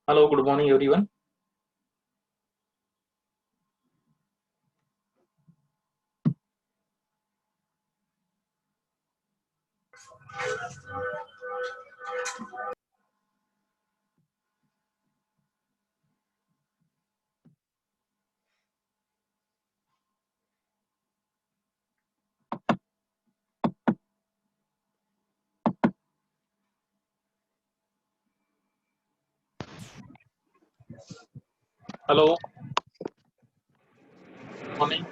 Hello, good morning, everyone. Hello, morning.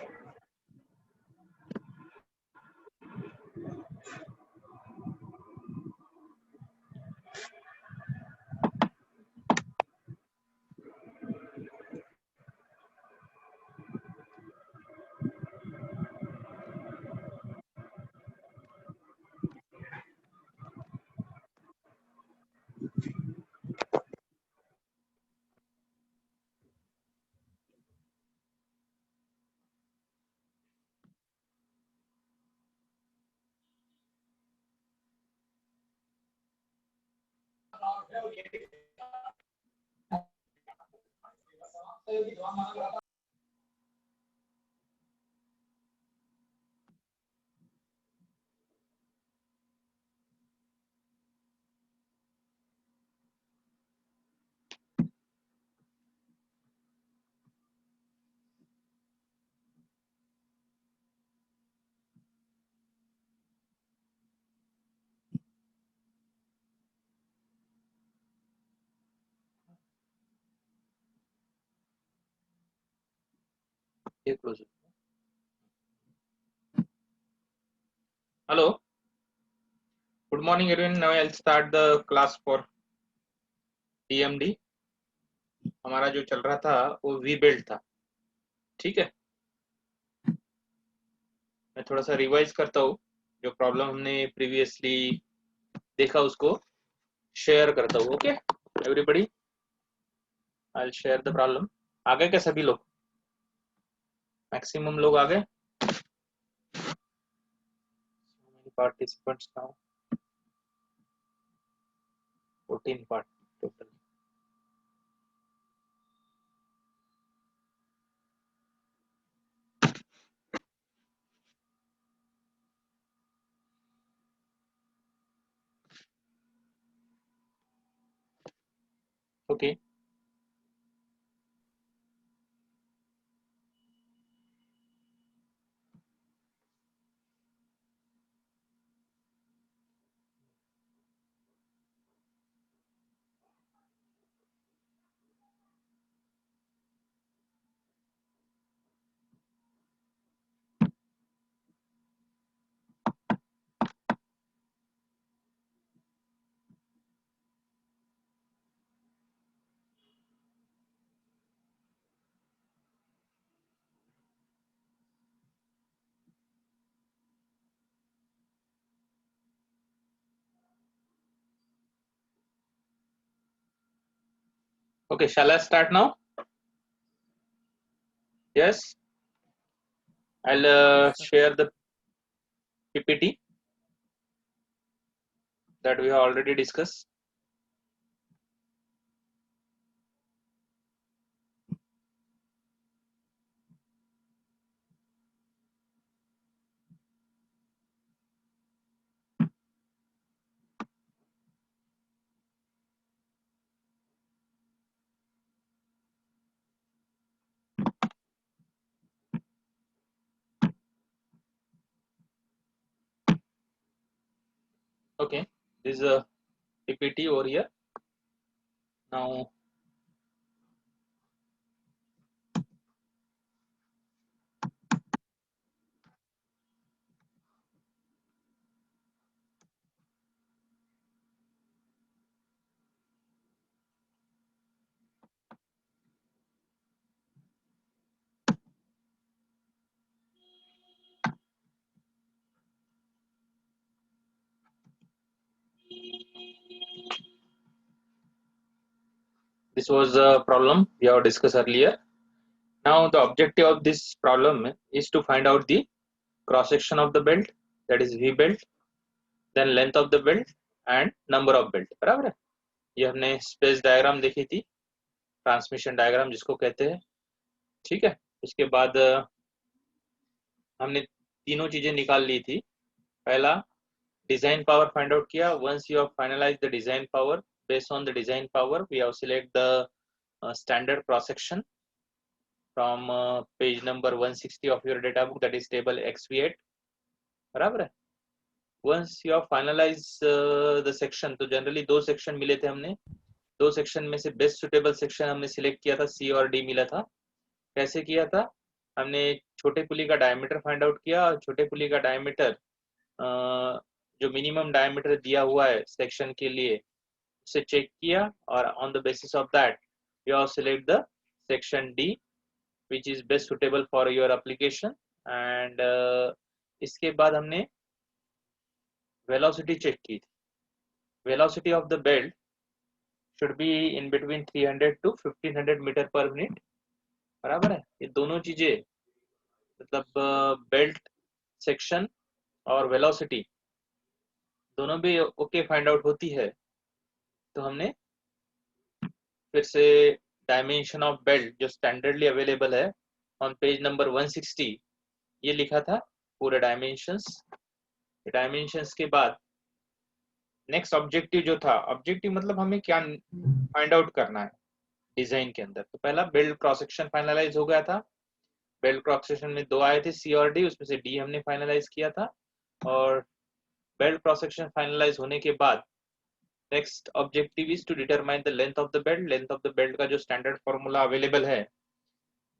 Here closer. Hello, good morning, everyone. Now I'll start the class for TMD. हमारा जो चल रहा था वो we build था, ठीक है। मैं थोड़ा सा रिवाइज करता हूँ, जो प्रॉब्लम हमने प्रीवियसली देखा उसको शेयर करता हूँ। Okay everybody, I will share the problem. आ गए क्या सभी लोग? मैक्सिमम लोग आ गए? Participants now 14 part total. Okay okay, shall I start now? Yes, I will share the PPT that we have already discussed. Okay, this is a PPT over here. Now, this was the problem we have discussed earlier. Now, the objective of this problem is to find out the cross section of the belt, that is V belt, then length of the belt and number of belt. बराबर है? ये हमने space diagram देखी थी transmission diagram जिसको कहते हैं, ठीक है। उसके बाद हमने तीनों चीजें निकाल ली थी। पहला डिजाइन पावर फाइंड आउट किया। Once you have finalize the design power, based on the design power we have select the standard cross section from page number 160 of your data book, that is table XV8, बराबर है। Once you have finalize the section, तो generally 2 section मिले थे हमने, 2 section में से best suitable section हमने select किया था, C और D मिला था। कैसे किया था? हमने छोटे पुली का डायमीटर फाइंड आउट किया, और छोटे पुली का डायमीटर जो मिनिमम डायमीटर दिया हुआ है सेक्शन के लिए उसे चेक किया, और on the basis of that you have select the section D which is best suitable for your application. And इसके बाद हमने वेलोसिटी चेक की थी। Velocity of the belt should be in between 300 to 1500 metre per minute, बराबर है। ये दोनों चीजें मतलब बेल्ट सेक्शन और वेलोसिटी दोनों भी ओके फाइंड आउट होती है, तो हमने फिर से डायमेंशन ऑफ बेल्ट जो स्टैंडर्डली अवेलेबल है ऑन पेज नंबर 160 ये लिखा था पूरे डायमेंशंस। डायमेंशंस के बाद नेक्स्ट ऑब्जेक्टिव जो था, ऑब्जेक्टिव मतलब हमें क्या फाइंड आउट करना है डिजाइन के अंदर। तो पहला बेल्ट क्रॉस सेक्शन फाइनलाइज हो गया था। बेल्ट क्रॉस सेक्शन में 2 आए थे, C और D, उसमें से D हमने फाइनलाइज किया था। और बेल्ट क्रॉस सेक्शन फाइनलाइज होने के बाद next objective is to determine the length of the belt. Length of the belt का जो स्टैंडर्ड फॉर्मूला अवेलेबल है,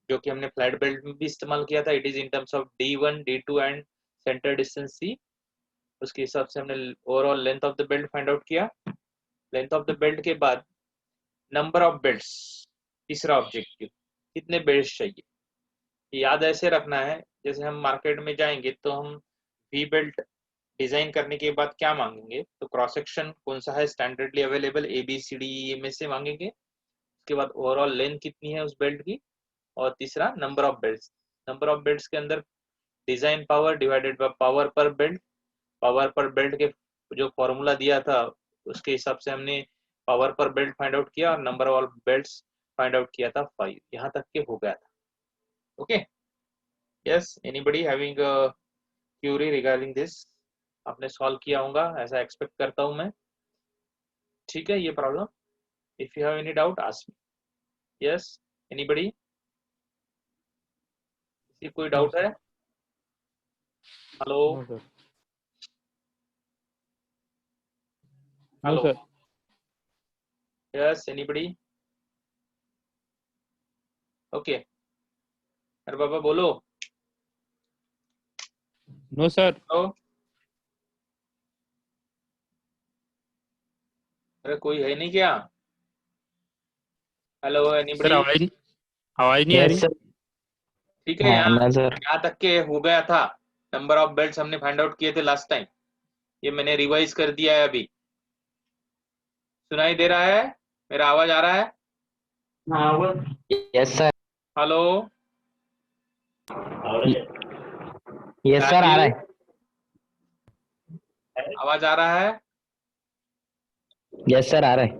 जो कि हमने फ्लैट बेल्ट में भी इस्तेमाल किया था, it is in terms of D1, D2 and centre distance C। उसके हिसाब से हमने overall length of the belt find out किया। लेंथ ऑफ द बेल्ट के बाद नंबर ऑफ बेल्ट्स, तीसरा ऑब्जेक्टिव, कितने बेल्ट्स चाहिए। याद ऐसे रखना है, जैसे हम मार्केट में जाएंगे तो हम V बेल्ट डिजाइन करने के बाद क्या मांगेंगे, तो क्रॉस सेक्शन कौन सा है स्टैंडर्डली अवेलेबल ABCD में से मांगेंगे। उसके बाद ओवरऑल लेंथ कितनी है उस बेल्ट की, और तीसरा number of belts. Number of belts के अंदर design power divided by power per belt. Power per belt के जो फॉर्मूला दिया था उसके हिसाब से हमने power per belt find out किया, और number of belts find out किया था 5। यहाँ तक के हो गया था। Okay, yes, anybody having query regarding this? आपने सॉल्व किया होगा ऐसा एक्सपेक्ट करता हूं मैं, ठीक है ये problem. If you have any doubt ask me. Yes, anybody, किसी कोई डाउट है? Hello hello, yes, anybody? Okay, अरे बाबा बोलो। No sir. हेलो, अरे कोई है नहीं क्या? Hello, sir anybody? आवाज नहीं आ रही। ठीक है, यहाँ तक के हो गया था। नंबर ऑफ बेल्ट्स हमने फाइंड आउट किए थे लास्ट टाइम, ये मैंने रिवाइज कर दिया है अभी। सुनाई दे रहा है? मेरा आवाज आ रहा है? Yes sir. Hello, yes sir, आ रहा है। आवाज आ रहा है? यस सर, आ रहा है।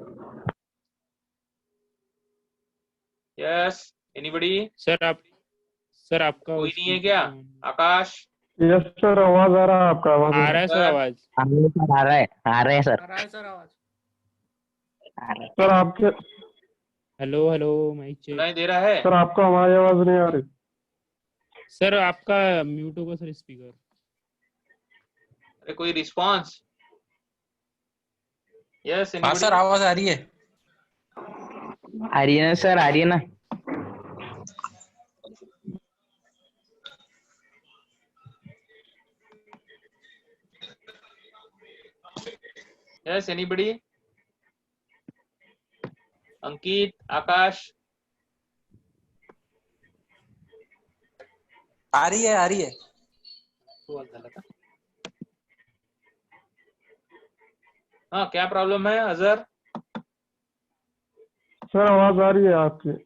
Yes, anybody? सर आपका कोई नहीं है क्या? आकाश? यस सर, आवाज आ रहा है आपका। आवाज आ रहा है सर, आवाज आ रहा है सर। आ रहा है सर आवाज। सर आपके हेलो माइक चेक। सुनाई दे रहा है? सर आपका हमारी आवाज नहीं आ रही। सर आपका म्यूट होगा सर स्पीकर। अरे कोई रिस्पांस? यस, हाँ सर, आवाज आ रही है। आ रही है ना सर, आ रही है ना। Yes, anybody? अंकित, आकाश? आ रही है, आ रही है। हाँ, क्या प्रॉब्लम है अजहर? सर आवाज आ रही है आपकी।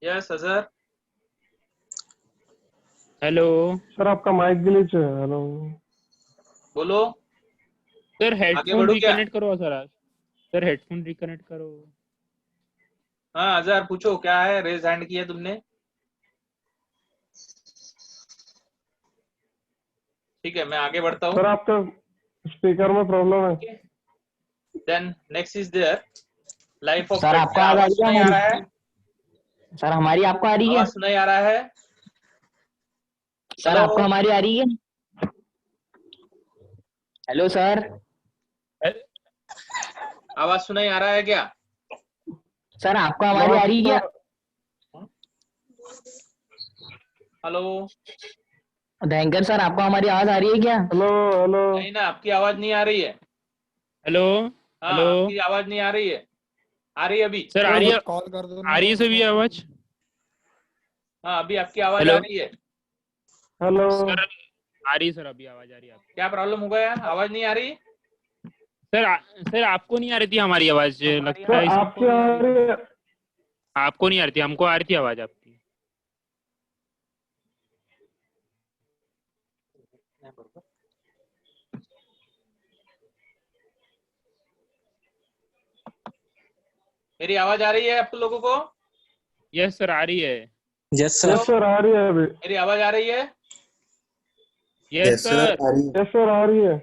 यस अजहर? हेलो सर आपका माइक ग्लिच है। हेलो, बोलो। सर, आगे हेडफोन बढ़ो क्या? रिकनेक्ट करो सर आज। सर हेडफोन रिकनेक्ट करो। हाँ अजहर पूछो, क्या है? रेज हैंड किया तुमने। ठीक है, मैं आगे बढ़ता हूँ। सर आपका स्पीकर में प्रॉब्लम है। Then next is there life of sir belt. आपको क्या आवाज आ आवाज रही है सुनाई आ रहा है? हमारी? सर हमारी आपको आ रही है? आवाज सुनाई आ रहा है? सर हेलो आपको हमारी आ रही है? Hello sir. आवाज सुनाई आ रहा है क्या? सर आपको हमारी आ रही है क्या? हेलो। भयंकर सर आपको हमारी आवाज आ रही है क्या? Hello hello. नहीं ना, आपकी आवाज नहीं आ रही है। हेलो हाँ हेलो आपकी आवाज नहीं आ रही है। आ रही है अभी? सर, आ रही है? कॉल कर दो आ रही है सभी आवाज? हाँ अभी आपकी आवाज आ हेलो रही है। हेलो सर, आ रही है सर, अभी आवाज आ रही है आपकी। क्या प्रॉब्लम हो गया? आवाज नहीं आ रही? सर आपको नहीं आ रही थी हमारी आवाज, लगता सर है आपकी आ रही है। आपको नहीं आ रही थी, हमको आ रही थी आवाज आपकी। मेरी आवाज आ रही है आप लोगों को? यस सर, आ रही है। यस यस सर आ रही है अभी। मेरी आवाज आ रही है? Yes sir. यस सर आ रही है।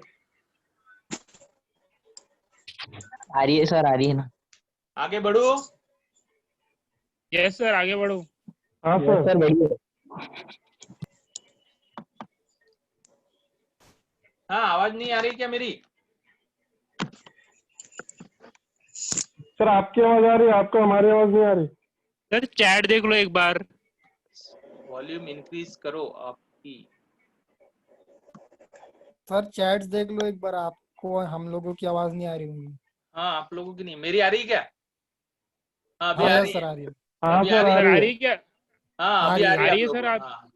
आ रही है सर, आ रही है ना। आगे बढ़ू? यस सर, आगे बढ़ो। हाँ यस सर। सर बढ़िया। हाँ आवाज नहीं आ रही क्या मेरी? सर आपकी आवाज आ रही है, आपको हमारी आवाज नहीं आ रही। सर चैट देख लो एक बार। वॉल्यूम इंक्रीज करो आपकी। सर चैट्स देख लो एक बार, आपको हम लोगों की आवाज नहीं आ रही होगी। हाँ आप लोगों की नहीं, मेरी आ रही क्या? हाँ अभी हाँ आ यस रही सर है। आ रही है। हाँ अभी आ सर रही आ है। सर आ रही रही है। है क्या? हाँ आ अभी आ रही रही है। है आ आप रही है लोगों सर को। आप? हाँ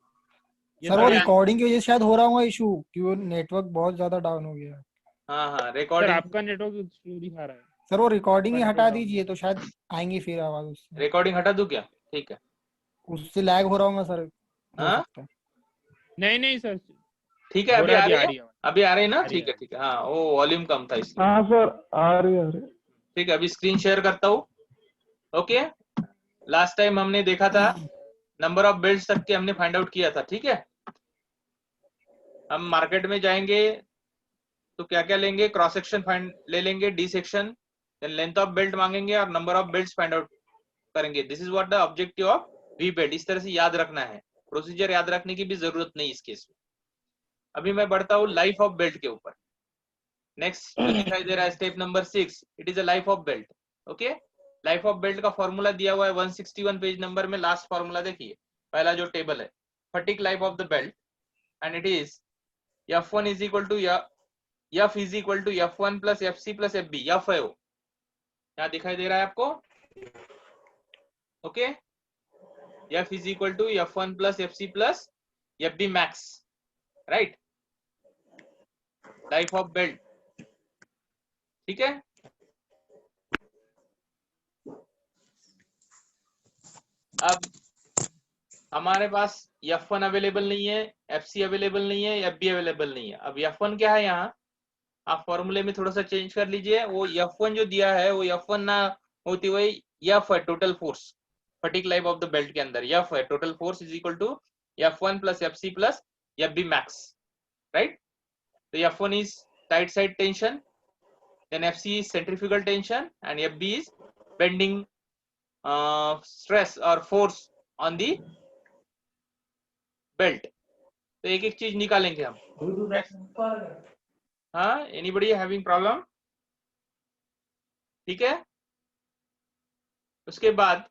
ये सर सर वो अभी आ, रिकॉर्डिंग की वजह से शायद हो रहा होगा इशू, कि वो नेटवर्क बहुत ज्यादा डाउन हो गया है। हाँ हाँ सर रिकॉर्डिंग। आपका नेटवर्क स्लो दिखा रहा है। सर वो रिकॉर्डिंग आपका ही नेटवर्क हटा डाउन दीजिए है। तो शायद आएंगी फिर आवाज उससे। रिकॉर्डिंग हटा दूं क्या? ठीक है। उससे लैग हो रहा होगा सर, हो हाँ सकता है। नहीं नहीं सर, ठीक है, हो अभी रहा है, आ अभी रही आ है। रही है आवाज। अभी आ रही है ना? आ रही है, ठीक आ है रही ठीक है। हाँ वो वॉल्यूम कम था इसलिए। हाँ सर आ रही है, आ रही है। ठीक है, अभी स्क्रीन शेयर करता हूँ। ओके, लास्ट टाइम हमने देखा था नंबर ऑफ बेल्ट्स तक के हमने फाइंड आउट किया था। ठीक है, हम मार्केट में जाएंगे तो क्या क्या लेंगे? क्रॉस सेक्शन फाइंड ले लेंगे, D section, then length of belt मांगेंगे और number of belts find out करेंगे। This is what the objective of V belt. इस तरह से याद रखना है, प्रोसीजर याद रखने की भी जरूरत नहीं इस केस में। अभी मैं बढ़ता हूँ लाइफ ऑफ बेल्ट के ऊपर। नेक्स्ट जो दिखाई दे रहा है step number 6, it is a life of belt. Okay, life of belt का फॉर्मूला दिया हुआ है 161 पेज नंबर में। लास्ट फॉर्मूला देखिए, पहला जो टेबल है, fatigue life of the belt, and it is F1 is equal to F is equal to F1 plus FC plus FB। F है वो, यहाँ दिखाई दे रहा है आपको? Okay, F is equal to F1 plus FC plus FB max, right? Life of belt. ठीक है, अब हमारे पास F1 अवेलेबल नहीं है, FC अवेलेबल नहीं है, FB अवेलेबल नहीं है। अब F1 क्या है यहाँ? आप फॉर्मूले में थोड़ा सा चेंज कर लीजिए। वो F1 जो दिया है वो F1 ना होती हुई F है, total force fatigue life of the belt के अंदर F है। Total force is equal to F1 plus FC plus FB max, right? तो F1 is tight side tension, then FC is centrifugal tension and FB is bending stress or force on the belt। तो एक एक चीज निकालेंगे हम। हाँ, anybody having problem? ठीक है, उसके बाद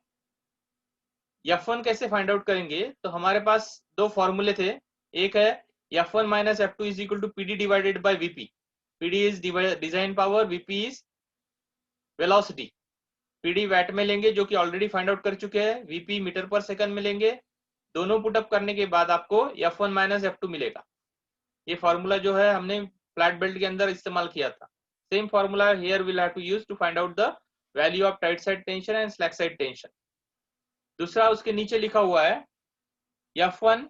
F1 कैसे फाइंड आउट करेंगे? तो हमारे पास दो फॉर्मूले थे। एक है F1 minus F2 is equal to PD divided by VP। PD is design power, VP is velocity. PD watt में लेंगे जो कि ऑलरेडी फाइंड आउट कर चुके हैं, VP मीटर पर सेकंड में लेंगे। दोनों पुटअप करने के बाद आपको F1 माइनस F2 मिलेगा। ये फॉर्मूला जो है हमने फ्लैट बेल्ट के अंदर इस्तेमाल किया था। Same formula here will have to use to find out the value of tight side tension and slack side tension. दूसरा उसके नीचे लिखा हुआ है F1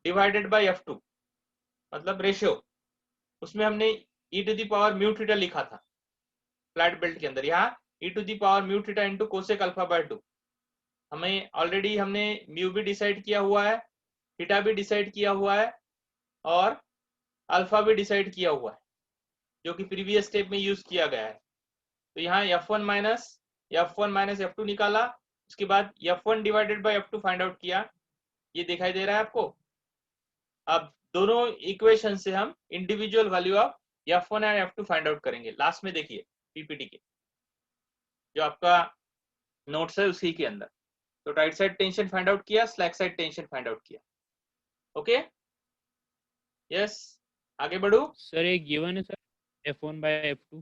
डिवाइडेड बाय F2, मतलब रेशियो। उसमें हमने e to the power mu theta लिखा था। फ्लैट बेल्ट के अंदर, यहाँ e⁻μ theta into cosec alpha by 2। हमें ऑलरेडी हमने म्यू भी डिसाइड किया हुआ है, थीटा भी डिसाइड किया हुआ है और अल्फा भी डिसाइड किया हुआ है, जो कि प्रीवियस स्टेप में यूज किया गया है। तो यहाँ f1 माइनस f2 निकाला, उसके बाद f1 divided by f2 find out किया। ये दिखाई दे रहा है आपको। अब दोनों इक्वेशन से हम individual value of f1 and f2 find out करेंगे। लास्ट में देखिए पीपीटी के जो आपका नोट्स है उसी के अंदर। तो right side tension find out किया, slack side tension find out किया। ओके यस, आगे बढ़ू। सर ये गिवन है sir f1 by f2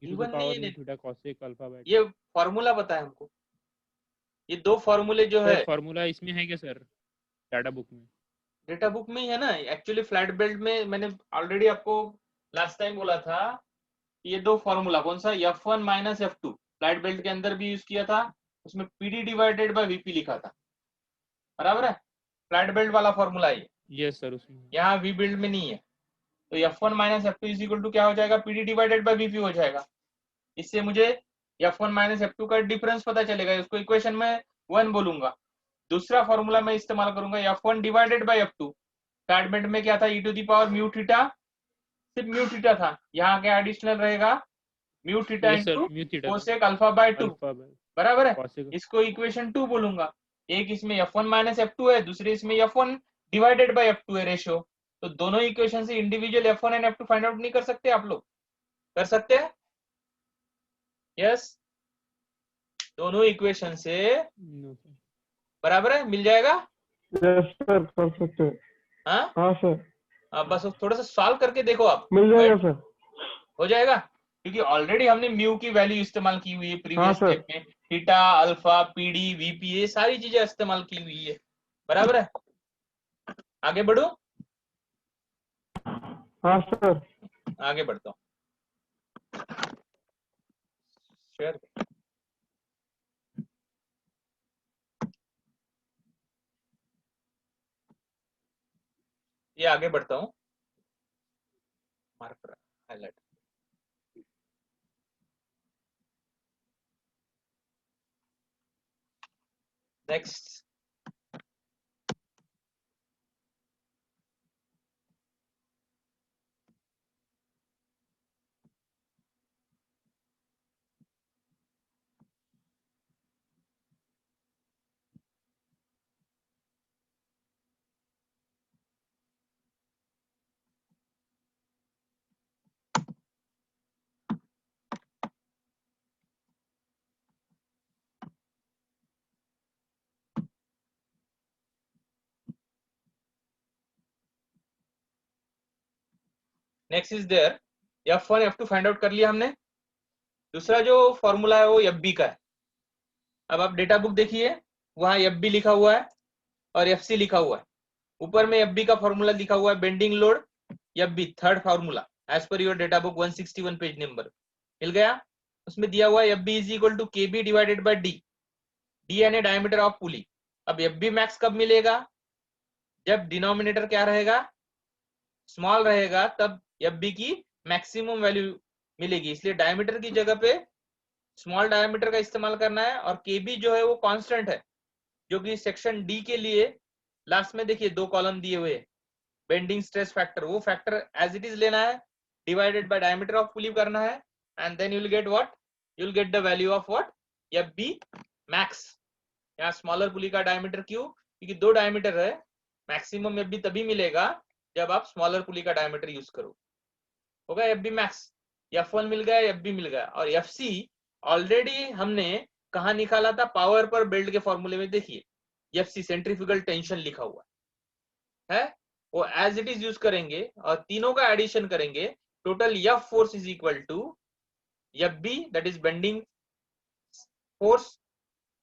given नहीं है, थीटा cosec अल्फा बाय ये फॉर्मूला पता है हमको। ये दो फॉर्मूले जो है फॉर्मूला इसमें है क्या सर डाटा बुक में? डेटा बुक में ही है ना। एक्चुअली फ्लैट बेल्ट में मैंने ऑलरेडी आपको लास्ट टाइम बोला था, ये दो फॉर्मूला, कौन सा, f1 minus f2 flat belt के अंदर भी यूज किया था, उसमें PD डिवाइडेड बाय VP लिखा था, बराबर है। फ्लैट बेल्ट वाला फॉर्मूला है। यस सर, उसमें यहाँ वी बिल्ड में नहीं है। तो f1 minus f2 is equal to क्या हो जाएगा, PD डिवाइडेड बाय VP हो जाएगा। इससे मुझे f1 माइनस f2 का डिफरेंस पता चलेगा, उसको इक्वेशन में 1 बोलूंगा। दूसरा फॉर्मूला मैं इस्तेमाल करूंगा f1 divided by f2। Flat belt में क्या था, e⁻μ थीटा, सिर्फ म्यू थीटा था, यहाँ क्या एडिशनल रहेगा mu theta into cosec alpha by 2, बराबर है। इसको इक्वेशन 2 बोलूंगा। एक इसमें f1 माइनस f2 है, दूसरे इसमें f1 डिवाइडेड बाय f2 है रेशियो। तो दोनों इक्वेशन से individual f1 and f2 find out नहीं कर सकते आप लोग? कर सकते हैं? यस, दोनों इक्वेशन से बराबर है, मिल जाएगा। यस सर, कर सकते हैं। हाँ सर, बस थोड़ा सा सॉल्व करके देखो आप, मिल जाएगा सर, हो जाएगा। क्योंकि ऑलरेडी हमने म्यू की वैल्यू इस्तेमाल की हुई है प्रीवियस स्टेप में, थीटा, अल्फा, पीडी, वीपी, ये सारी चीजें इस्तेमाल की हुई है, बराबर है। आगे बढ़ो। हाँ सर, आगे बढ़ता हूँ। शेयर ये आगे बढ़ता हूँ, marker highlight. Next, next is there f1 f2 find out कर लिया हमने। दूसरा जो फॉर्मूला है वो fb का है। अब आप डेटा बुक देखिए, वहां fb लिखा हुआ है और fc लिखा हुआ है। ऊपर में fb का फॉर्मूला लिखा हुआ है bending load fb, third formula as per your data book 161 page number मिल गया। उसमें दिया हुआ है fb is equal to kb divided by d, d यानी डायमीटर ऑफ पुली। अब fb मैक्स कब मिलेगा, जब डिनोमिनेटर क्या रहेगा, स्मॉल रहेगा, तब fb की मैक्सिमम वैल्यू मिलेगी। इसलिए डायमीटर की जगह पे स्मॉल डायमीटर का इस्तेमाल करना है। और kb जो है वो कांस्टेंट है, जो कि सेक्शन डी के लिए लास्ट में देखिए 2 कॉलम दिए हुए, बेंडिंग स्ट्रेस फैक्टर, वो फैक्टर एज इट इज लेना है, divided by diameter of pulley करना है, and then you will get what, you will get the value of what, fb max. यहाँ स्मॉलर पुली का डायमीटर क्यों, क्योंकि 2 डायमीटर है, मैक्सिमम fb तभी मिलेगा जब आप स्मॉलर पुली का डायमीटर यूज करो। होगा fb मैक्स, f1 मिल गया, fb मिल गया। और fc ऑलरेडी हमने कहा निकाला था, पावर पर बेल्ट के फॉर्मूले में देखिए fc सेंट्रीफ्यूगल टेंशन लिखा हुआ है, वो एज इट इज यूज करेंगे और तीनों का एडिशन करेंगे। Total F force is equal to fb, that is bending force,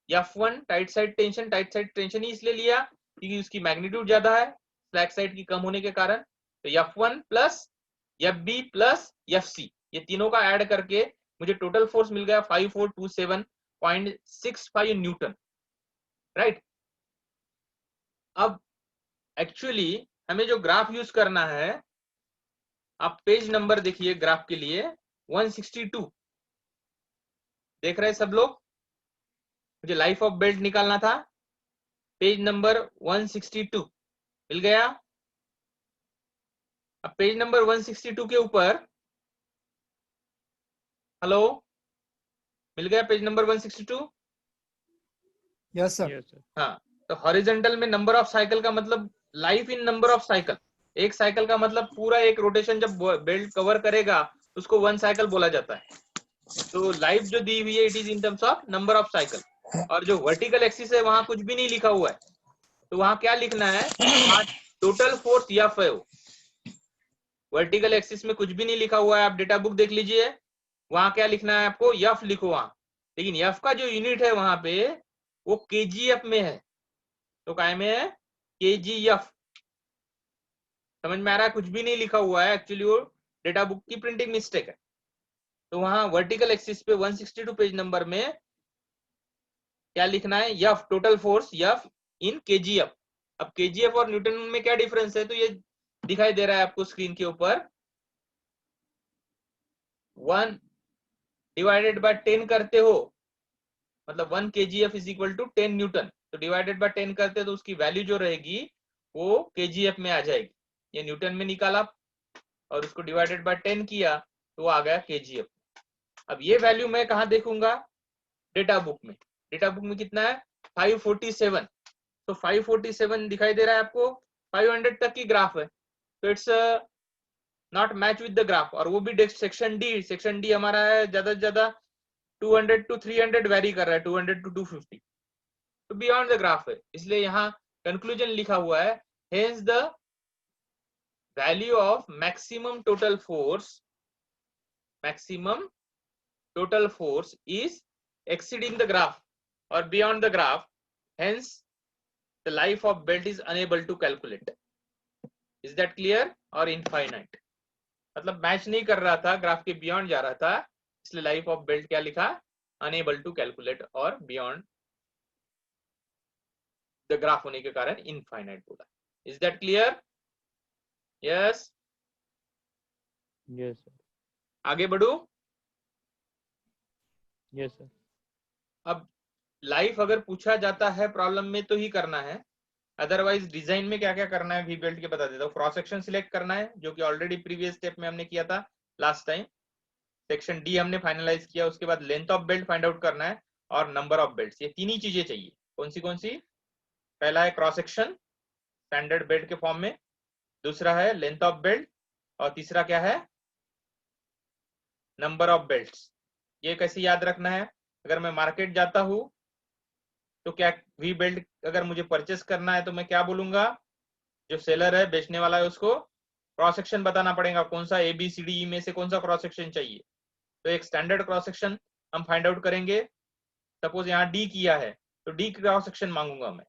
F1 tight side tension, tight side tension ही इसलिए लिया क्योंकि उसकी मैग्नीट्यूड ज्यादा है फ्लैट साइड की कम होने के कारण। तो F1 plus fb plus fc, ये तीनों का ऐड करके मुझे टोटल फोर्स मिल गया 5427.65 न्यूटन, राइट। अब एक्चुअली हमें जो ग्राफ यूज करना है, आप पेज नंबर देखिए ग्राफ के लिए 162, देख रहे हैं सब लोग? मुझे लाइफ ऑफ बेल्ट निकालना था, पेज नंबर 162 मिल गया। अब पेज नंबर 162 के ऊपर, हेलो, मिल गया page number 162? Yes sir. Yes sir. हाँ, तो हॉरिजॉन्टल में नंबर ऑफ साइकिल का मतलब life in number of cycle. एक साइकिल का मतलब पूरा एक रोटेशन जब बेल्ट कवर करेगा उसको वन साइकिल बोला जाता है। तो लाइफ जो दी हुई है it is in terms of number of cycle. और जो वर्टिकल एक्सिस है वहां कुछ भी नहीं लिखा हुआ है, तो वहां क्या लिखना है? टोटल फोर्स एफ है। वर्टिकल एक्सिस में कुछ भी नहीं लिखा हुआ है, आप डेटा बुक देख लीजिए, वहां क्या लिखना है आपको? एफ लिखो वहां। लेकिन एफ का जो यूनिट है वहां पे वो केजीएफ में है। तो काय में है? केजीएफ। समझ में आ रहा है? कुछ भी नहीं लिखा हुआ है, एक्चुअली वो डेटा बुक की प्रिंटिंग मिस्टेक है। तो वहां वर्टिकल एक्सिस पे 162 पेज नंबर में क्या लिखना है? एफ, टोटल फोर्स एफ इन केजीएफ। अब केजीएफ और न्यूटन में क्या डिफरेंस है? तो ये दिखाई दे रहा है आपको स्क्रीन के ऊपर। 1 डिवाइडेड बाय 10 करते हो, मतलब 1 kgf is equal to 10 newton. तो डिवाइडेड बाय 10 करते तो उसकी वैल्यू जो रहेगी वो kgf में आ जाएगी। ये न्यूटन में निकाला और उसको डिवाइडेड बाय 10 किया तो वो आ गया kgf। अब ये वैल्यू मैं कहाँ देखूंगा? डेटा बुक में। डेटा बुक में कितना है? 547। तो 547 दिखाई दे रहा है आपको? 500 तक की ग्राफ है, तो it's not match with the graph. और वो भी सेक्शन डी, सेक्शन डी हमारा है ज्यादा से ज्यादा 200 टू 300 वेरी कर रहा है, 200 टू 250, तो बियॉन्ड द ग्राफ है। इसलिए यहाँ कंक्लूजन लिखा हुआ है, hence the value of maximum total force is exceeding the graph or beyond the graph, hence the life of belt is unable to calculate. Is that clear? or infinite? मतलब match नहीं कर रहा था, graph के beyond जा रहा था, इसलिए लाइफ ऑफ बेल्ट क्या लिखा? अनेबल टू कैलकुलेट और बियॉन्ड द ग्राफ होने के कारण इनफाइनाइट बोला। Is that clear? Yes. Yes sir. आगे बढ़ू? Yes sir. अब लाइफ अगर पूछा जाता है प्रॉब्लम में तो ही करना है, अदरवाइज डिजाइन में क्या क्या करना है वी बेल्ट के बता देता हूँ। क्रॉस सेक्शन सिलेक्ट करना है, जो कि ऑलरेडी प्रीवियस स्टेप में हमने किया था लास्ट टाइम। सेक्शन डी हमने फाइनलाइज किया। उसके बाद length of belt find out करना है और नंबर ऑफ बेल्ट। ये तीन ही चीजें चाहिए। कौन सी? पहला है क्रॉस सेक्शन स्टैंडर्ड बेल्ट के फॉर्म में, दूसरा है लेंथ ऑफ बेल्ट, और तीसरा क्या है? Number of belts. ये कैसे याद रखना है? अगर मैं मार्केट जाता हूं तो क्या वी बेल्ट अगर मुझे परचेस करना है तो मैं क्या बोलूंगा? जो सेलर है, बेचने वाला है, उसको क्रॉस सेक्शन बताना पड़ेगा, कौन सा ABCD में से कौन सा क्रॉस सेक्शन चाहिए। तो एक स्टैंडर्ड क्रॉस सेक्शन हम फाइंड आउट करेंगे। सपोज यहाँ डी किया है तो डी क्रॉस सेक्शन मांगूंगा मैं।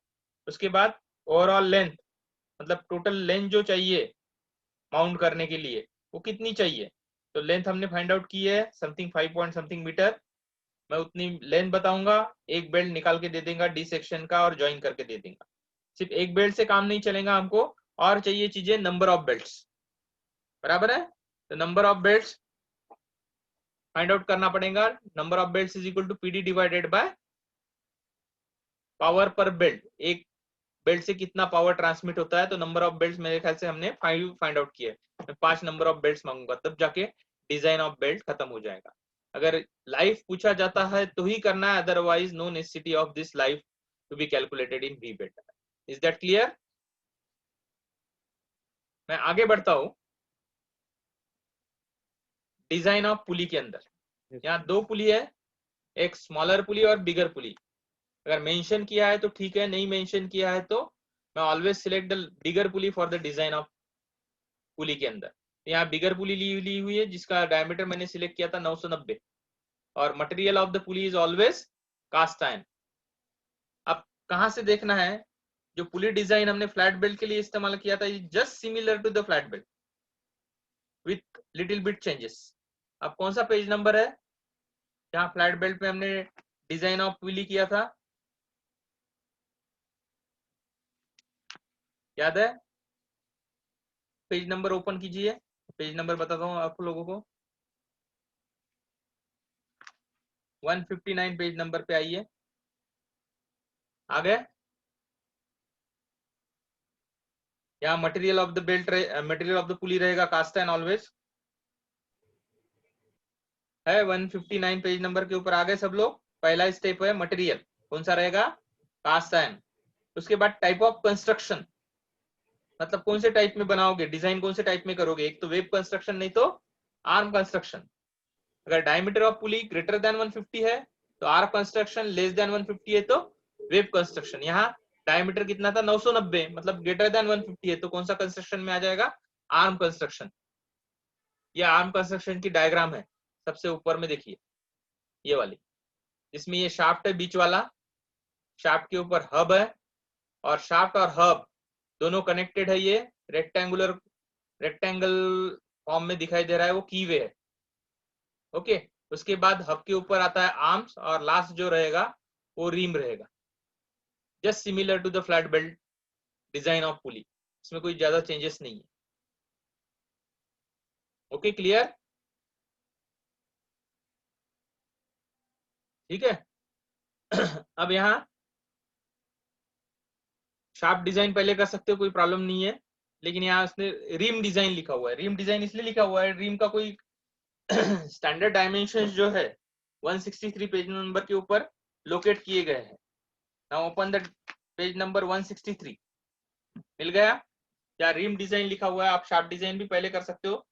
उसके बाद ओवरऑल लेंथ, मतलब टोटल लेंथ जो चाहिए माउंट करने के लिए वो कितनी चाहिए। तो लेंथ हमने फाइंड आउट की है समथिंग 5 पॉइंट समथिंग मीटर। मैं उतनी लेंथ बताऊंगा, एक बेल्ट निकाल के दे देगा डी सेक्शन का और ज्वाइन करके दे देगा। सिर्फ एक बेल्ट से काम नहीं चलेगा, हमको और चाहिए चीजें, नंबर ऑफ बेल्ट्स। बराबर है? तो number of belts find out करना पड़ेगा। Number of belts is equal to PD divided by power per belt. एक बेल्ट से कितना पावर ट्रांसमिट होता है, तो नंबर ऑफ बेल्ट्स मेरे ख्याल से हमने 5 फाइंड आउट किए। मैं 5 नंबर ऑफ बेल्ट्स मांगूंगा, तब जाके डिजाइन ऑफ बेल्ट खत्म हो जाएगा। अगर लाइफ पूछा जाता है तो ही करना है, otherwise no necessity of this life to be calculated in V belt. Is that clear? मैं आगे बढ़ता हूं। डिजाइन ऑफ पुली के अंदर यहाँ 2 पुली है, एक स्मॉलर पुली और बिगर पुली। अगर मेंशन किया है तो ठीक है, नहीं मेंशन किया है तो मैं always select the bigger pulley for the design of पुली के अंदर। यहाँ बिगर पुली ली हुई है जिसका डायमीटर मैंने सिलेक्ट किया था 990, और material of the pulley is always cast iron. अब कहां से देखना है? जो पुली डिजाइन हमने फ्लैट बेल्ट के लिए इस्तेमाल किया था just similar to the flat belt with little bit changes. अब कौन सा पेज नंबर है जहां फ्लैट बेल्ट में हमने डिजाइन ऑफ पुली किया था? याद है? पेज नंबर ओपन कीजिए, पेज नंबर बताता हूँ आप लोगों को। 159 पेज नंबर पे आइए। आ गए? यहाँ material of the belt material of the पुली रहेगा कास्ट एंड ऑलवेज है। 159 पेज नंबर के ऊपर आ गए सब लोग। पहला स्टेप है मटेरियल, कौन सा रहेगा? Cast iron. उसके बाद टाइप ऑफ कंस्ट्रक्शन, मतलब कौन से टाइप में बनाओगे, डिजाइन कौन से टाइप में करोगे। एक तो वेब कंस्ट्रक्शन, नहीं तो आर्म कंस्ट्रक्शन। अगर diameter of pulley greater than 150 है तो आर्म कंस्ट्रक्शन, लेस देन 150 है तो वेब कंस्ट्रक्शन। यहाँ डायमीटर कितना था? 990, मतलब ग्रेटर देन 150 है तो कौन सा कंस्ट्रक्शन में आ जाएगा? Arm construction. ये आर्म कंस्ट्रक्शन की डायग्राम है, सबसे ऊपर में देखिए ये वाली, जिसमें ये शाफ्ट है बीच वाला, शाफ्ट के ऊपर हब है और शाफ्ट और हब दोनों कनेक्टेड है। ये रेक्टेंगल फॉर्म में दिखाई दे रहा है, वो कीवे है। ओके, उसके बाद हब के ऊपर आता है आर्म्स और लास्ट जो रहेगा वो रिम रहेगा। Just similar to the flat belt design of pulley, इसमें कोई ज्यादा चेंजेस नहीं है। Okay, clear? ठीक है। अब यहाँ शार्प डिजाइन पहले कर सकते हो, कोई प्रॉब्लम नहीं है, लेकिन यहाँ उसने रिम डिजाइन लिखा हुआ है। रिम डिजाइन इसलिए लिखा हुआ है, रिम का कोई स्टैंडर्ड डायमेंशंस जो है 163 पेज नंबर के ऊपर लोकेट किए गए हैं। Now open the page number 163। मिल गया? क्या रिम डिजाइन लिखा हुआ है? आप शार्प डिजाइन भी पहले कर सकते हो।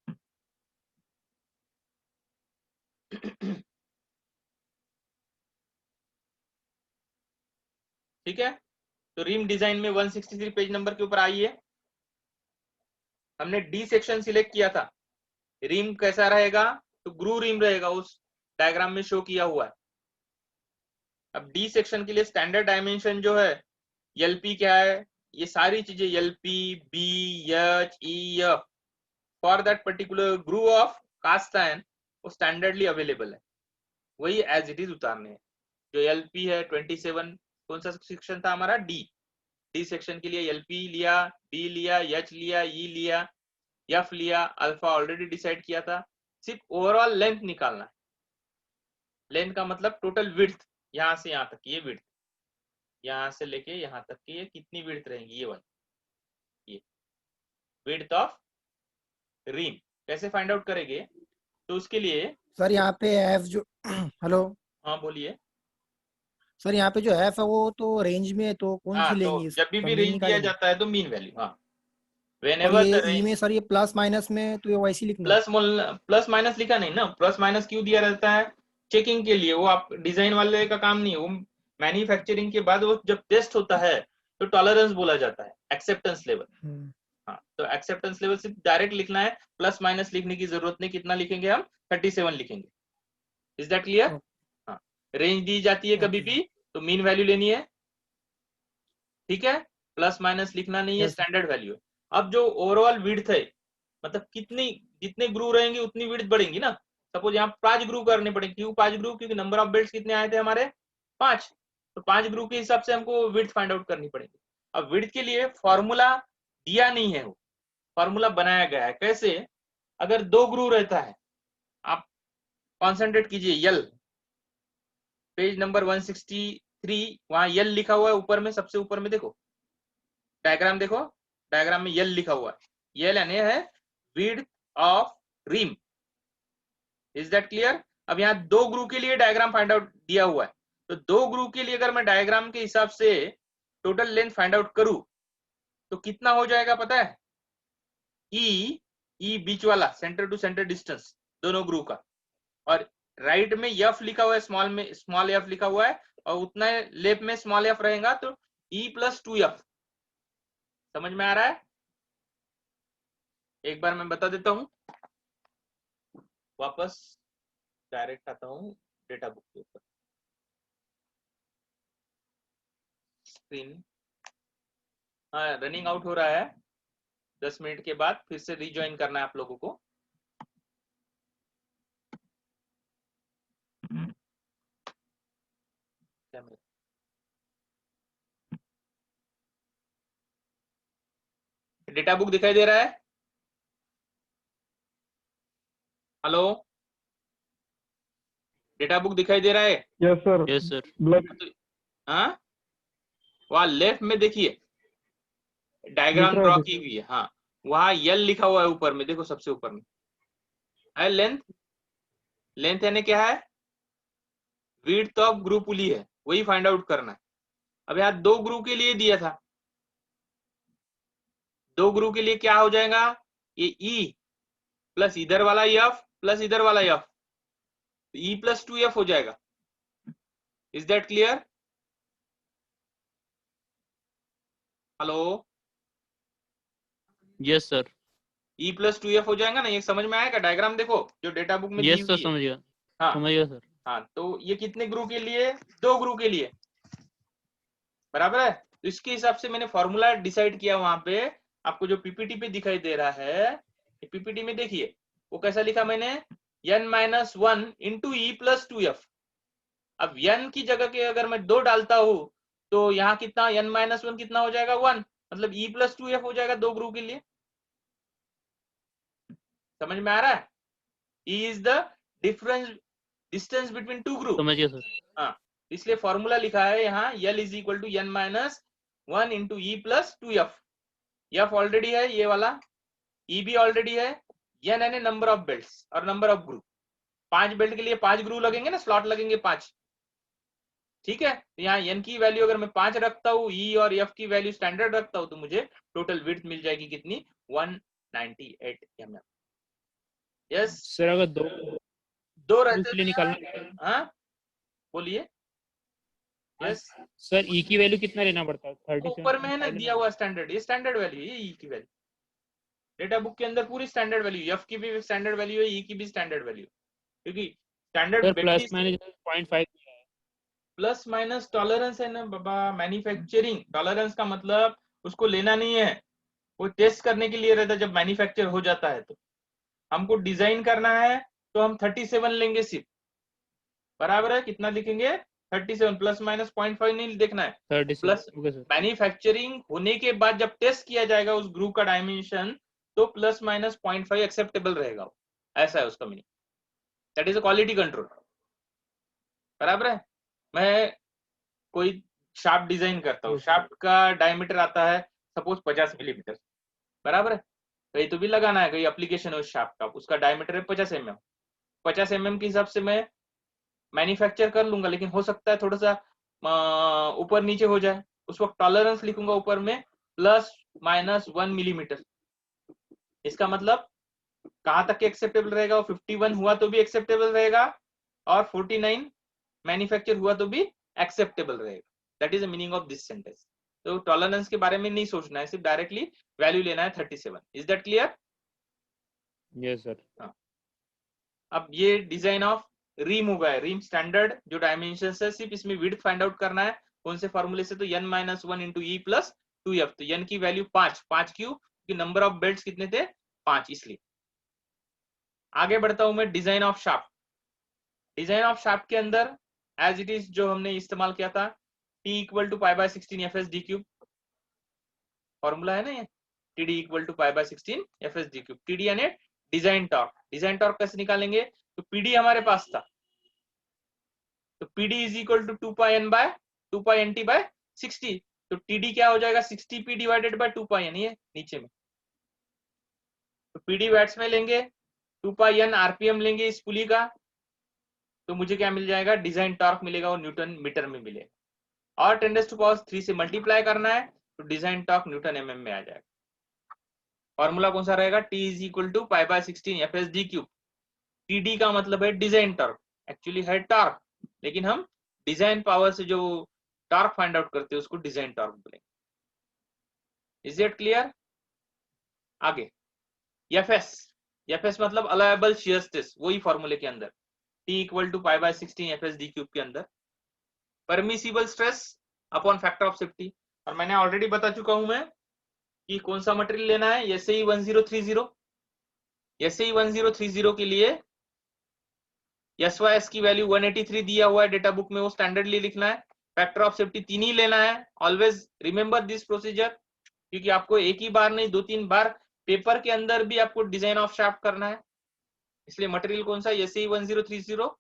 ठीक है, तो रिम डिजाइन में 163 पेज नंबर के ऊपर आइए। हमने डी सेक्शन सिलेक्ट किया था। रिम कैसा रहेगा? तो ग्रू रिम रहेगा, उस डायग्राम में शो किया हुआ है। अब डी सेक्शन के लिए स्टैंडर्ड डायमेंशन जो है एलपी क्या है, ये सारी चीजें LP, B, H, E, F for that particular groove of cast iron वो स्टैंडर्डली अवेलेबल है, वही एज इट इज उतारने हैं। जो एलपी है 27, कौन सा सेक्शन था हमारा? डी। डी सेक्शन के लिए एलपी लिया, बी लिया, एच लिया, ई लिया, एफ लिया, अल्फा ऑलरेडी डिसाइड किया था। सिर्फ ओवरऑल लेंथ निकालना है। लेंथ का मतलब टोटल विड्थ, यहां से यहां तक ये विड्थ, यहां से लेके यहां तक की ये कितनी विड्थ रहेंगी, ये वाली, ये विड्थ ऑफ रिम कैसे फाइंड आउट करेंगे? तो उसके लिए सर यहाँ पे एफ जो हेलो हाँ बोलिए। सर, यहाँ पे जो एफ है वो तो रेंज में है, तो कौन हाँ, सी तो लेंगे, जब इसका भी मीन रेंज दिया निकालेंगे। जाता है तो मीन वैल्यू, हाँ, और व्हेनेवर ये द ई रेंज। में सर ये प्लस माइनस में तो ये वैसे ही लिखना है। प्लस माइनस लिखा नहीं ना, प्लस माइनस क्यों दिया रहता है? चेकिंग के लिए, वो आप डिजाइन वाले का काम नहीं है, वो मैन्युफैक्चरिंग के बाद वो जब टेस्ट होता है तो टॉलरेंस बोला जाता है, एक्सेप्टेंस लेवल। हाँ, तो एक्सेप्टेंस लेवल सिर्फ डायरेक्ट लिखना है, प्लस माइनस लिखने की जरूरत नहीं। कितना लिखेंगे हम? 37 लिखेंगे। Is that clear? हाँ, रेंज दी जाती है कभी ओके भी तो मीन वैल्यू लेनी है, ठीक है, प्लस माइनस लिखना नहीं है, यस सर। स्टैंडर्ड वैल्यू है। अब जो ओवरऑल विड्थ है, मतलब कितनी, जितने ग्रू रहेंगे उतनी विड्थ बढ़ेंगी ना। सपोज यहाँ 5 ग्रू करने पड़ेंगे। क्यों 5 ग्रू? क्योंकि नंबर ऑफ बेल्ट कितने आए थे हमारे? 5। तो 5 ग्रू के हिसाब से हमको विड्थ फाइंड आउट करनी पड़ेगी। अब विड्थ के लिए फॉर्मूला दिया नहीं है, वो फॉर्मूला बनाया गया है। कैसे? अगर 2 ग्रू रहता है, आप कॉन्सेंट्रेट कीजिए, यल पेज नंबर 163, वहां यल लिखा हुआ है ऊपर में, सबसे ऊपर में देखो, डायग्राम देखो, डायग्राम में यल लिखा हुआ है। यल यानी है width of rim. Is that clear? अब यहाँ 2 ग्रू के लिए डायग्राम फाइंड आउट दिया हुआ है, तो 2 ग्रू के लिए अगर मैं डायग्राम के हिसाब से टोटल लेंथ फाइंड आउट करूं तो कितना हो जाएगा पता है? ई बीच वाला, सेंटर टू सेंटर डिस्टेंस दोनों ग्रू का, और राइट में एफ लिखा हुआ है, स्मॉल में स्मॉल एफ लिखा हुआ है, और उतना लेफ्ट में स्मॉल एफ रहेगा, तो ई प्लस 2f। समझ में आ रहा है? एक बार मैं बता देता हूं, वापस डायरेक्ट आता हूं डेटा बुक के ऊपर। स्क्रीन हाँ रनिंग आउट हो रहा है, 10 मिनट के बाद फिर से रिज्वाइन करना है आप लोगों को। डेटा बुक दिखाई दे रहा है? हेलो, डेटा बुक दिखाई दे रहा है? Yes sir. Yes sir. Black हाँ, वहाँ लेफ्ट में देखिए डायग्राम दिख रहा ड्रॉ है, की हुई है। हाँ, वहाँ यल लिखा हुआ है ऊपर में, देखो सबसे ऊपर में है लेंथ। लेंथ यानी क्या है? विड्थ ऑफ ग्रुप पुली है, वही फाइंड आउट करना है। अब यहाँ दो ग्रुप के लिए दिया था, दो ग्रुप के लिए क्या हो जाएगा? ये ई प्लस इधर वाला एफ प्लस इधर वाला एफ, ई प्लस 2f हो जाएगा। Is that clear? Hello, yes sir. E plus 2f हो जाएगा ना? ये समझ में आएगा? डायग्राम देखो जो डेटा बुक में दी यस सर, हुई है। समझ गया। हाँ समझ गया सर। हाँ, तो ये कितने ग्रुप के लिए? दो ग्रुप के लिए, बराबर है। तो इसके हिसाब से मैंने फॉर्मूला डिसाइड किया वहां पे। आपको जो पीपीटी पे दिखाई दे रहा है, पीपीटी में देखिए वो कैसा लिखा मैंने, n-1 into E plus 2f। अब n की जगह के अगर मैं 2 डालता हूं तो यहाँ कितना, n-1 कितना हो जाएगा? 1, मतलब e प्लस 2f हो जाएगा दो ग्रुप के लिए। समझ में आ रहा है? e is the difference distance between two group. समझ गया सर। हाँ, इसलिए फॉर्मूला लिखा है यहाँ L is equal to n-1 into E plus 2f। f already है ये वाला, e भी ऑलरेडी है, n यानी नंबर ऑफ बेल्ट्स और नंबर ऑफ ग्रुप। 5 बेल्ट के लिए 5 ग्रुप लगेंगे ना, स्लॉट लगेंगे 5। ठीक है, तो यहाँ n की वैल्यू अगर मैं 5 रखता हूँ, e और f की वैल्यू स्टैंडर्ड रखता हूँ, तो मुझे टोटल विड्थ मिल जाएगी कितनी? 198 mm। यस, सर अगर दो दो ग्रुप रहते के लिए तो निकालना यहाँ, हाँ बोलिए। यस, सर ई की वैल्यू कितना लेना पड़ता है? 37 ऊपर में है ना दिया हुआ स्टैंडर्ड, ये स्टैंडर्ड वैल्यू है, ये e की वैल्यू डेटा बुक के अंदर पूरी स्टैंडर्ड वैल्यू, f की भी स्टैंडर्ड वैल्यू है, e की भी स्टैंडर्ड वैल्यू, क्योंकि standard sir plus belt minus 0.5 plus minus tolerance है ना बाबा। मैन्युफैक्चरिंग टॉलरेंस का मतलब उसको लेना नहीं है, वो टेस्ट करने के लिए रहता है। जब मैन्युफैक्चर हो जाता है तो हमको डिजाइन करना है, तो हम 37 लेंगे सिर्फ, बराबर है। कितना लिखेंगे? 37, प्लस माइनस 0.5 नहीं देखना है। 37। Plus okay sir. मैन्युफैक्चरिंग होने के बाद जब टेस्ट किया जाएगा उस ग्रुप का डायमेंशन, तो प्लस माइनस 0.5 एक्सेप्टेबल रहेगा, ऐसा है उसका meaning. That is a quality control, बराबर है। मैं कोई शार्प डिजाइन करता हूँ, शार्प का डायमीटर आता है सपोज 50 मिलीमीटर, बराबर है। कहीं तो भी लगाना है, कहीं एप्लीकेशन है उस शार्प का, उसका डायमीटर है 50 mm। 50 mm के हिसाब से मैं मैन्युफैक्चर कर लूंगा, लेकिन हो सकता है थोड़ा सा ऊपर नीचे हो जाए। उस वक्त टॉलरेंस लिखूंगा ऊपर में प्लस माइनस 1 मिलीमीटर। इसका मतलब कहां तक एक्सेप्टेबल रहेगा? 51 हुआ तो भी एक्सेप्टेबल रहेगा, और 49 मैन्युफैक्चर हुआ तो भी एक्सेप्टेबल रहेगा। That is the meaning of this sentence. तो टॉलरेंस के बारे में नहीं सोचना है, सिर्फ डायरेक्टली वैल्यू लेना है 37। Is that clear? Yes sir. अब ये डिजाइन ऑफ रिम हो गया। रिम स्टैंडर्ड जो डायमेंशन है, सिर्फ इसमें विड्थ फाइंड आउट करना है। कौन से फॉर्मूले से? तो n-1 into E plus 2f। तो n की वैल्यू 5 क्यों? क्योंकि नंबर ऑफ बेल्ट्स कितने थे? 5, इसलिए। आगे बढ़ता हूं मैं, design of shaft. Design of shaft के अंदर एज इट इज जो हमने इस्तेमाल किया था, t equal to π/16 fs d cube, formula है ना ये, td equal to π/16 fs d cube. td यानी डिजाइन टॉर्क। डिजाइन टॉर्क कैसे निकालेंगे? तो pd हमारे पास था, तो pd इज इक्वल टू 2π/60। तो td क्या हो जाएगा? 60p डिवाइडेड बाय 2π n, ये नीचे में। तो pd वैट्स में लेंगे, 2πn आरपीएम लेंगे इस पुली का, तो मुझे क्या मिल जाएगा? डिजाइन टॉर्क मिलेगा, और न्यूटन मीटर में मिलेगा। और 10⁻³ से मल्टीप्लाई करना है, तो डिजाइन टॉर्क न्यूटन mm में आ जाएगा। फॉर्मूला कौन सा रहेगा? t is equal to π/16 fs d cube. td का मतलब है डिजाइन टॉर्क, एक्चुअली है टॉर्क, लेकिन हम डिजाइन पावर से जो टॉर्क फाइंड आउट करते हैं उसको डिजाइन टॉर्क बोलेंगे। Is it clear? आगे fs मतलब अलायबल शियर स्ट्रेस, वही फॉर्मूले के अंदर t equal to π/16 fs d cube के अंदर permissible stress upon factor of safety. और मैंने ऑलरेडी बता चुका हूं मैं कि कौन सा मटेरियल लेना है। SAE 1030, SAE 1030 के लिए SYS की वैल्यू 183 दिया हुआ है डेटा बुक में, वो स्टैंडर्डली लिखना है। फैक्टर ऑफ सेफ्टी 3 ही लेना है। ऑलवेज रिमेंबर दिस प्रोसीजर, क्योंकि आपको एक ही बार नहीं 2-3 बार पेपर के अंदर भी आपको डिजाइन ऑफ शाफ्ट करना है। इसलिए मटेरियल कौन सा? SAE 1030,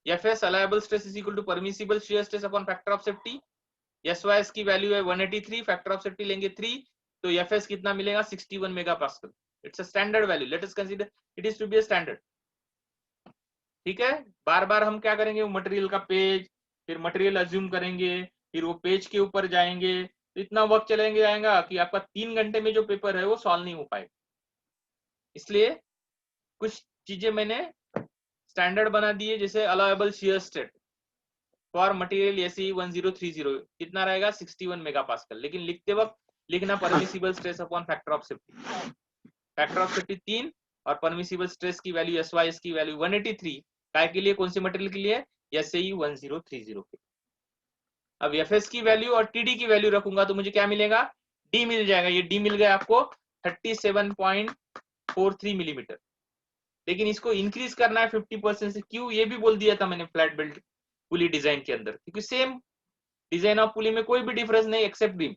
FS allowable stress is equal to permissible shear stress upon factor of safety. SYS की वैल्यू है 183, फैक्टर ऑफ सेफ्टी लेंगे 3, तो FS कितना मिलेगा 61 megapascal. It's a standard value, let us consider it is to be a standard. ठीक है, बार बार हम क्या करेंगे, वो मटेरियल का पेज, फिर मटेरियल अज्यूम करेंगे, फिर वो पेज के ऊपर जाएंगे, तो इतना वक्त चलेंगे जाएगा कि आपका 3 घंटे में जो पेपर है वो सॉल्व नहीं हो पाएगा. इसलिए कुछ चीजें मैंने स्टैंडर्ड बना दिए, जैसे allowable shear stress for material SE 1030 कितना रहेगा 61 मेगापास्कल, लेकिन लिखते वक्त लिखना permissible stress upon factor of safety. Factor of safety 3 और परमिसिबल स्ट्रेस की वैल्यू SYS की वैल्यू 183. काय के लिए, कौन से मटेरियल के लिए, SE 1030 के. अब FS की वैल्यू और TD की वैल्यू रखूंगा तो मुझे क्या मिलेगा, D मिल जाएगा. ये D मिल गया आपको 37.43 मिलीमीटर. लेकिन इसको इंक्रीज करना है 50% से. क्यों, ये भी बोल दिया था मैंने फ्लैट बेल्ट पुली डिजाइन के अंदर, क्योंकि सेम डिजाइन ऑफ पुली में कोई भी डिफरेंस नहीं एक्सेप्ट रिम,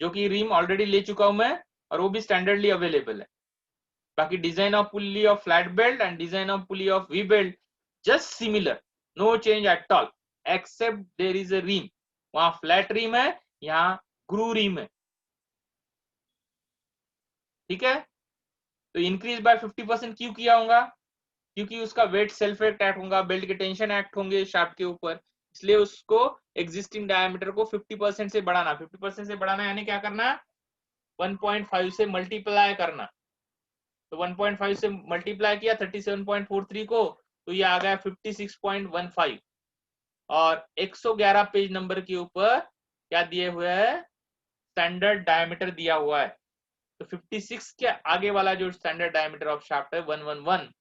जो कि रिम ऑलरेडी ले चुका हूं मैं और वो भी स्टैंडर्डली अवेलेबल है. बाकी design of pulley of flat belt and design of pulley of V belt just similar, no change at all except there is a rim. वहां फ्लैट रिम है, यहाँ ग्रू रिम है. ठीक है, तो इंक्रीज बाय 50% क्यों किया होगा, क्योंकि उसका वेट सेल्फ एक्ट होगा, बेल्ट के टेंशन एक्ट होंगे शाफ्ट के ऊपर, इसलिए उसको एग्जिस्टिंग डायमीटर को 50% से बढ़ाना. 50% से बढ़ाना यानी क्या करना, 1.5 से मल्टीप्लाई करना. तो 1.5 से मल्टीप्लाई किया 37.43 को, तो ये आ गया 56.15. और 111 पेज नंबर के ऊपर क्या दिए हुए है, स्टैंडर्ड डायमीटर दिया हुआ है. तो 56 के आगे वाला जो स्टैंडर्ड डायमीटर ऑफ शाफ्ट है 111,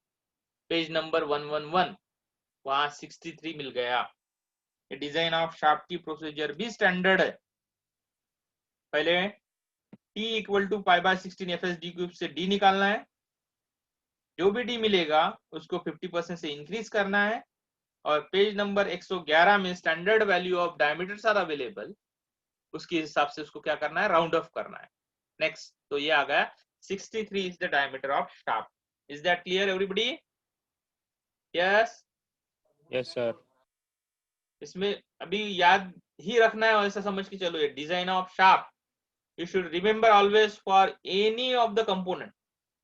पेज नंबर 111, वहां 63 मिल गया. ये डिजाइन ऑफ शाफ्ट की प्रोसीजर भी स्टैंडर्ड है. पहले T equal to π/16 FSD cube से D निकालना है. जो भी D मिलेगा उसको 50% से इंक्रीज करना है. और पेज नंबर 111 में standard value of diameters are available, उसके हिसाब से उसको क्या करना है, राउंड ऑफ करना है. नेक्स्ट, तो ये आ गया 63 is the diameter of shaft. Is that clear everybody? Yes, yes sir. इसमें अभी याद ही रखना है, ऐसा समझ के चलो, ये design of shaft you should remember always for any of the component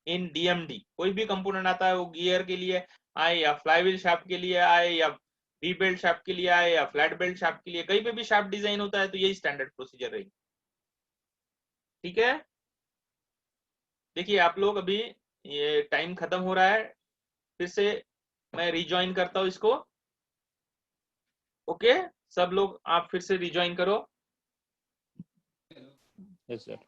in DMD. कोई भी कंपोनेंट आता है, वो गियर के लिए आए या फ्लाईव्हील शाफ्ट के लिए आए या वी बेल्ट शाफ्ट के लिए आए या फ्लैट बेल्ट शाफ्ट के लिए, कहीं पे भी शाफ्ट डिजाइन होता है तो यही स्टैंडर्ड प्रोसीजर रहेगी. ठीक है, देखिए आप लोग, अभी ये टाइम खत्म हो रहा है, फिर से मैं रिजॉइन करता हूं इसको. ओके, सब लोग आप फिर से रिजॉइन करो. Yes sir.